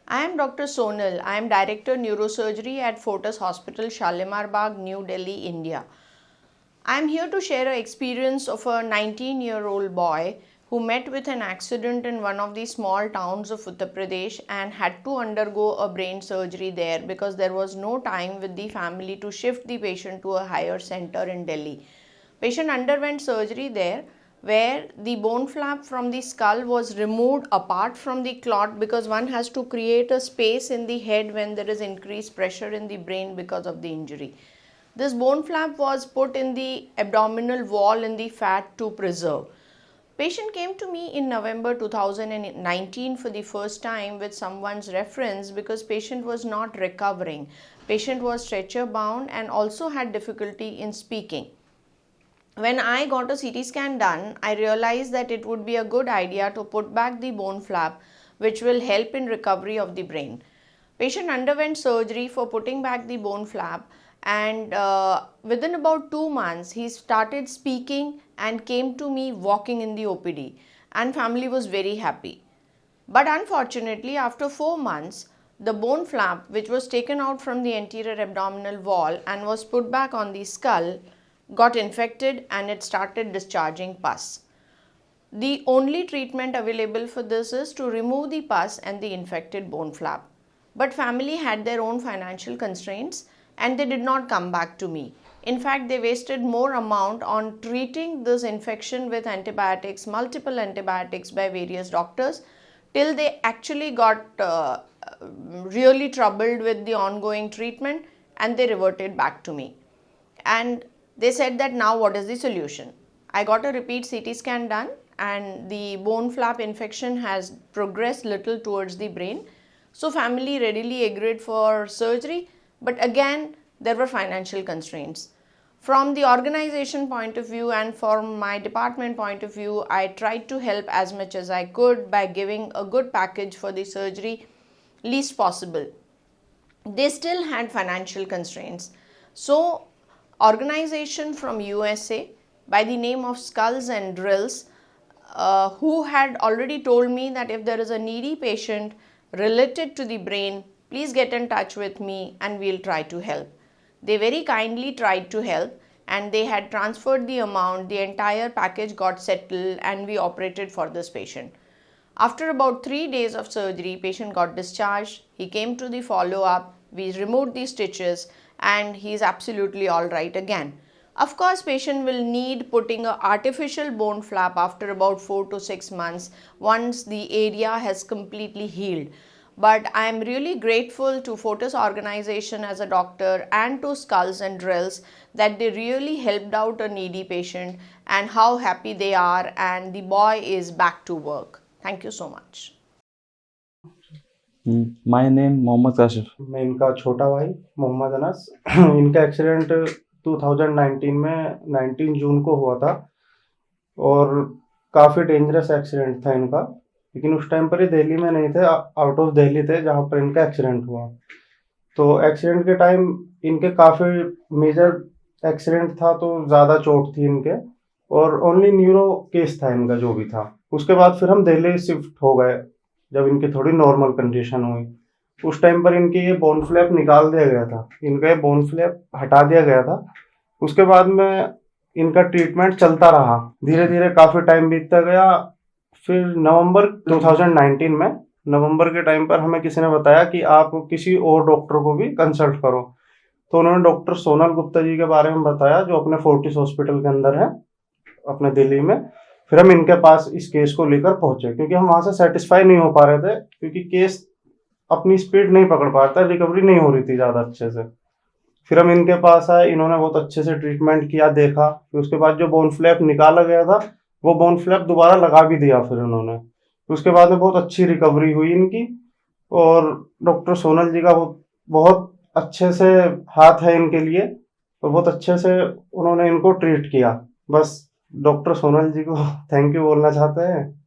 I am Dr. Sonal. I am Director Neurosurgery at Fortis Hospital, Shalimar, Bagh, New Delhi, India. I am here to share an experience of a 19-year-old boy who met with an accident in one of the small towns of Uttar Pradesh and had to undergo a brain surgery there because there was no time with the family to shift the patient to a higher center in Delhi. Patient underwent surgery there where the bone flap from the skull was removed apart from the clot because one has to create a space in the head when there is increased pressure in the brain because of the injury. This bone flap was put in the abdominal wall in the fat to preserve. Patient came to me in November 2019 for the first time with someone's reference because patient was not recovering. Patient was stretcher bound and also had difficulty in speaking. When I got a CT scan done, I realized that it would be a good idea to put back the bone flap, which will help in recovery of the brain. Patient underwent surgery for putting back the bone flap, and within about 2 months, he started speaking and came to me walking in the OPD, and family was very happy. But unfortunately, after 4 months, the bone flap, which was taken out from the anterior abdominal wall and was put back on the skull, got infected and it started discharging pus. The only treatment available for this is to remove the pus and the infected bone flap. But family had their own financial constraints and they did not come back to me. In fact, they wasted more amount on treating this infection with antibiotics, multiple antibiotics by various doctors, till they actually got really troubled with the ongoing treatment and they reverted back to me. And they said that now what is the solution? I got a repeat CT scan done and the bone flap infection has progressed little towards the brain. So family readily agreed for surgery, but again there were financial constraints. From the organization point of view and from my department point of view, I tried to help as much as I could by giving a good package for the surgery least possible. They still had financial constraints. So organization from USA by the name of Skulls and Drills, who had already told me that if there is a needy patient related to the brain, please get in touch with me and we'll try to help. They very kindly tried to help and they had transferred the amount, the entire package got settled and we operated for this patient. After about 3 days of surgery, patient got discharged. He came to the follow-up, we removed the stitches and he is absolutely all right again. Of course, patient will need putting an artificial bone flap after about 4 to 6 months once the area has completely healed. But I am really grateful to Fortis organization as a doctor and to Skulls and Drills that they really helped out a needy patient and how happy they are, and the boy is back to work. Thank you so much. My name Mohammad Kashif. मैं इनका छोटा भाई मोहम्मद अनस। इनका accident 2019 में 19 जून को हुआ था और काफ़ी डेंजरस एक्सीडेंट था इनका, लेकिन उस टाइम पर ये दिल्ली में नहीं थे, आउट ऑफ दिल्ली थे जहाँ पर इनका एक्सीडेंट हुआ। तो एक्सीडेंट के टाइम इनके काफ़ी मेजर एक्सीडेंट था, तो ज़्यादा चोट थी इनके और ओनली न्यूरो केस था इनका जो भी था। उसके बाद फिर हम दिल्ली शिफ्ट हो गए जब इनकी थोड़ी नॉर्मल कंडीशन हुई। उस टाइम पर इनकी ये बोन फ्लैप निकाल दिया गया था, इनका ये बोन फ्लैप हटा दिया गया था। उसके बाद में इनका ट्रीटमेंट चलता रहा, धीरे धीरे काफ़ी टाइम बीतता गया। फिर नवंबर 2019 में नवंबर के टाइम पर हमें किसी ने बताया कि आप किसी और डॉक्टर को भी कंसल्ट करो, तो उन्होंने डॉक्टर सोनल गुप्ता जी के बारे में बताया जो अपने फोर्टिस हॉस्पिटल के अंदर है अपने दिल्ली में। फिर हम इनके पास इस केस को लेकर पहुंचे क्योंकि हम वहां से सेटिस्फाई नहीं हो पा रहे थे, क्योंकि केस अपनी स्पीड नहीं पकड़ पा रहा था, रिकवरी नहीं हो रही थी ज़्यादा अच्छे से। फिर हम इनके पास आए, इन्होंने बहुत अच्छे से ट्रीटमेंट किया, देखा। फिर उसके बाद जो बोन फ्लैप निकाला गया था वो बोन फ्लैप दोबारा लगा भी दिया फिर उन्होंने। उसके बाद में बहुत अच्छी रिकवरी हुई इनकी और डॉक्टर सोनल जी का बहुत अच्छे से हाथ है इनके लिए और बहुत अच्छे से उन्होंने इनको ट्रीट किया। बस डॉक्टर सोनल जी को थैंक यू बोलना चाहते हैं।